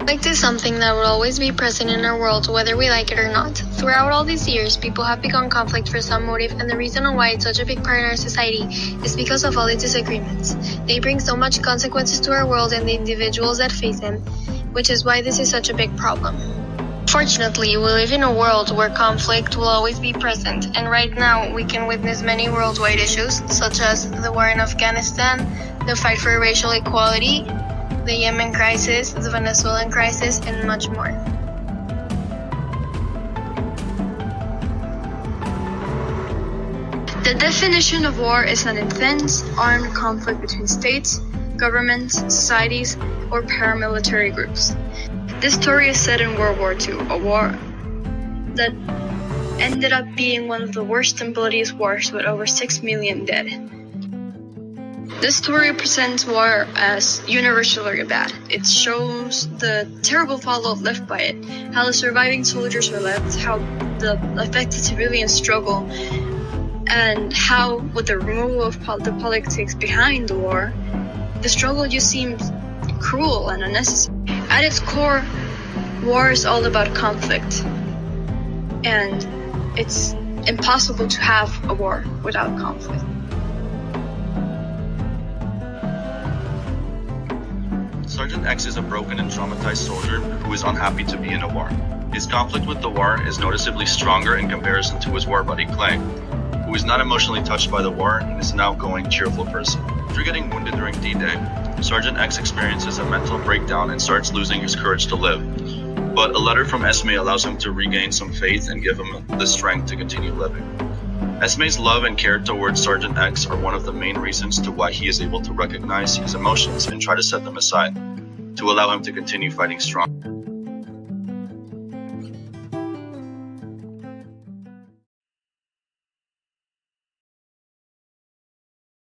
Conflict is something that will always be present in our world, whether we like it or not. Throughout all these years, people have begun conflict for some motive, and the reason why it's such a big part in our society is because of all the disagreements. They bring so much consequences to our world and the individuals that face them, which is why this is such a big problem. Fortunately, we live in a world where conflict will always be present, and right now we can witness many worldwide issues, such as the war in Afghanistan, the fight for racial equality, the Yemen crisis, the Venezuelan crisis, and much more. The definition of war is an intense, armed conflict between states, governments, societies, or paramilitary groups. This story is set in World War II, a war that ended up being one of the worst and bloodiest wars with over 6 million dead. This story presents war as universally bad. It shows the terrible fallout left by it, how the surviving soldiers were left, how the affected civilians struggle, and how, with the removal of the politics behind the war, the struggle just seems cruel and unnecessary. At its core, war is all about conflict, and it's impossible to have a war without conflict. Sergeant X is a broken and traumatized soldier who is unhappy to be in a war. His conflict with the war is noticeably stronger in comparison to his war buddy Clay, who is not emotionally touched by the war and is an outgoing, cheerful person. After getting wounded during D-Day, Sergeant X experiences a mental breakdown and starts losing his courage to live. But a letter from Esme allows him to regain some faith and give him the strength to continue living. Esme's love and care towards Sergeant X are one of the main reasons to why he is able to recognize his emotions and try to set them aside, to allow him to continue fighting strong.